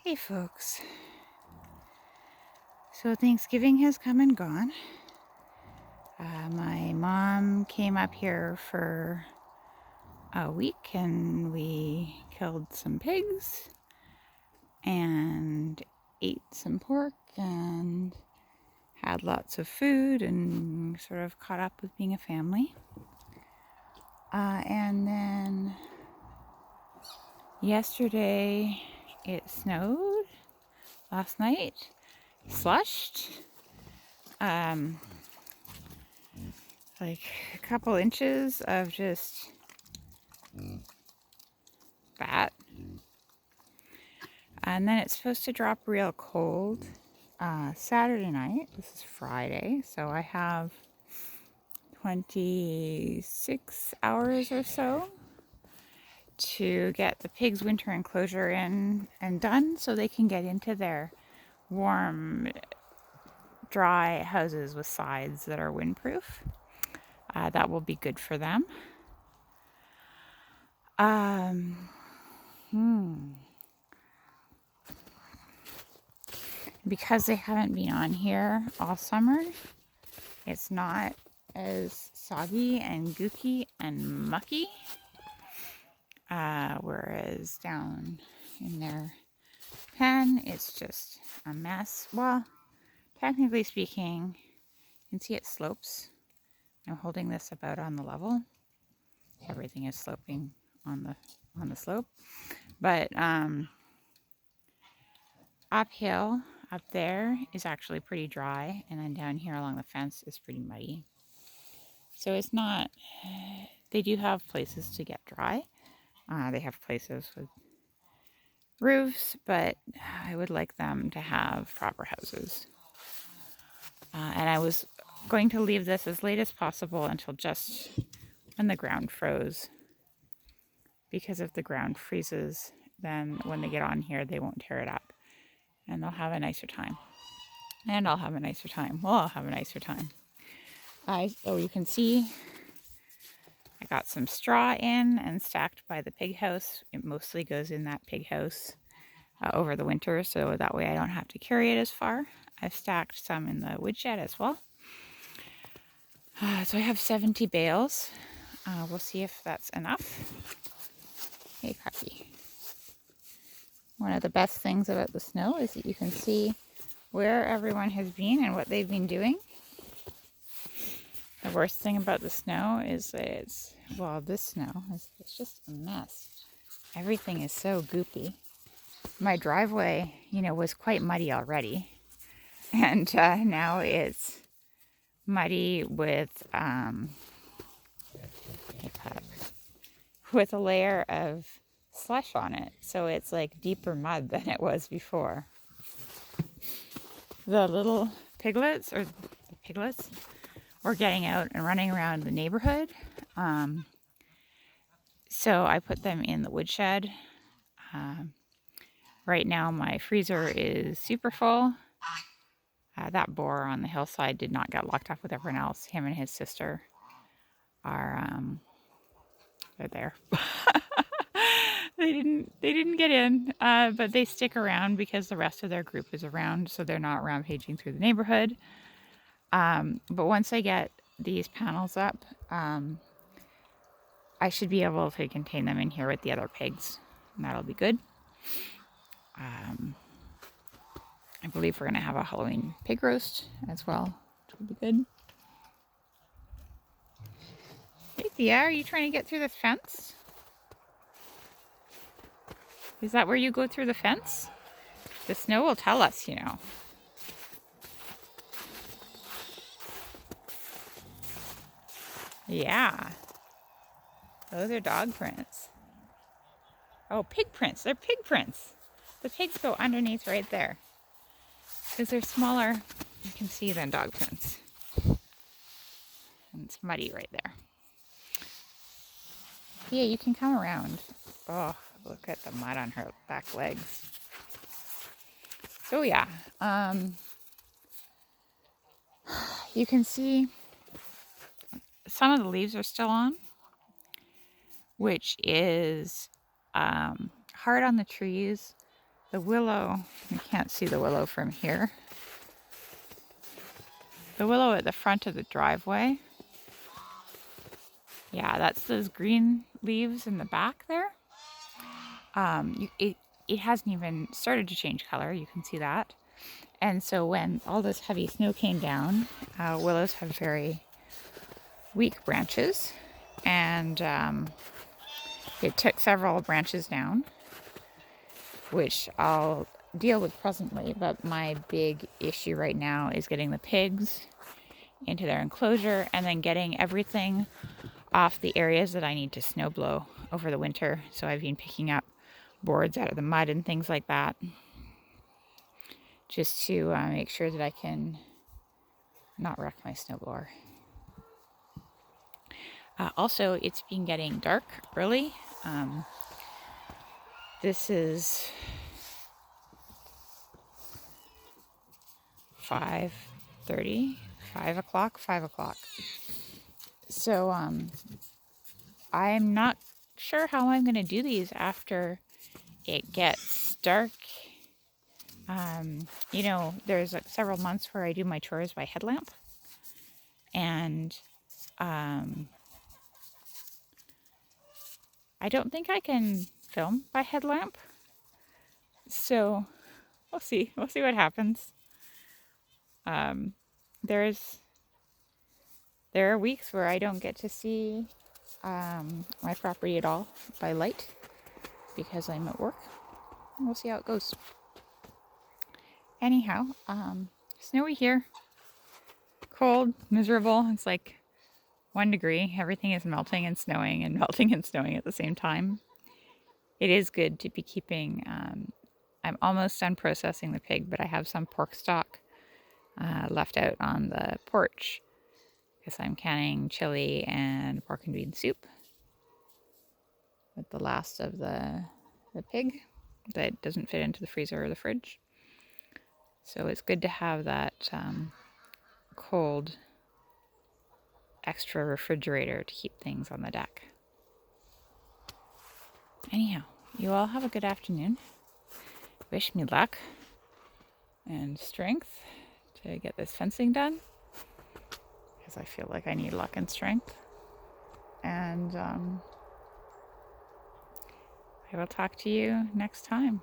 Hey folks, so Thanksgiving has come and gone. My mom came up here for a week and we killed some pigs and ate some pork and had lots of food and sort of caught up with being a family. And then yesterday it snowed, last night slushed. Like a couple inches of just that. And then it's supposed to drop real cold Saturday night. This is Friday, so I have 26 hours or so to get the pigs' winter enclosure in and done so they can get into their warm, dry houses with sides that are windproof. That will be good for them. Because they haven't been on here all summer, it's not as soggy and gooky and mucky. Whereas down in their pen, it's just a mess. Well, technically speaking, you can see it slopes. I'm holding this about on the level. Everything is sloping on the slope. But uphill, up there is actually pretty dry, and then down here along the fence is pretty muddy. So it's not, they do have places to get dry. They have places with roofs, but I would like them to have proper houses. And I was going to leave this as late as possible until just when the ground froze. Because if the ground freezes, then when they get on here, they won't tear it up. And they'll have a nicer time. And I'll have a nicer time. We'll all have a nicer time. Oh, you can see I got some straw in and stacked by the pig house. It mostly goes in that pig house over the winter, so that way I don't have to carry it as far. I've stacked some in the woodshed as well. So I have 70 bales. We'll see if that's enough. Hey, puppy. One of the best things about the snow is that you can see where everyone has been and what they've been doing. The worst thing about the snow is that this snow, it's just a mess. Everything is so goopy. My driveway, was quite muddy already. And now it's muddy with a layer of slush on it. So it's like deeper mud than it was before. The little piglets were getting out and running around the neighborhood. So I put them in the woodshed. Right now my freezer is super full. That boar on the hillside did not get locked up with everyone else. Him and his sister are they're there. They didn't get in, but they stick around because the rest of their group is around, so they're not rampaging through the neighborhood. But once I get these panels up, I should be able to contain them in here with the other pigs, and that'll be good. I believe we're going to have a Halloween pig roast as well, which will be good. Hey, Thea, are you trying to get through this fence? Is that where you go through the fence? The snow will tell us, Yeah. Those are dog prints. Oh, pig prints. They're pig prints. The pigs go underneath right there. Because they're smaller, you can see, than dog prints. And it's muddy right there. Yeah, you can come around. Oh, look at the mud on her back legs. So yeah, you can see some of the leaves are still on, which is hard on the trees, The willow, you can't see the willow from here. The willow at the front of the driveway. Yeah, that's those green leaves in the back there. It hasn't even started to change color, you can see that. And so when all this heavy snow came down, willows have very weak branches, and it took several branches down, which I'll deal with presently, but my big issue right now is getting the pigs into their enclosure and then getting everything off the areas that I need to snow blow over the winter. So I've been picking up boards out of the mud and things like that, just to make sure that I can not wreck my snowblower. Also, it's been getting dark early. This is 5:30, 5 o'clock, 5 o'clock. So I'm not sure how I'm going to do these after it gets dark. You know, there's like several months where I do my chores by headlamp, and I don't think I can film by headlamp. So we'll see. We'll see what happens. There are weeks where I don't get to see my property at all by light because I'm at work. We'll see how it goes. Anyhow, snowy here. Cold, miserable. It's like 1 degree. Everything is melting and snowing and melting and snowing at the same time. It is good to be keeping. I'm almost done processing the pig, but I have some pork stock left out on the porch because I'm canning chili and pork and bean soup with the last of the pig that doesn't fit into the freezer or the fridge. So it's good to have that cold extra refrigerator to keep things on the deck. Anyhow, you all have a good afternoon. Wish me luck and strength to get this fencing done, because I feel like I need luck and strength. And I will talk to you next time.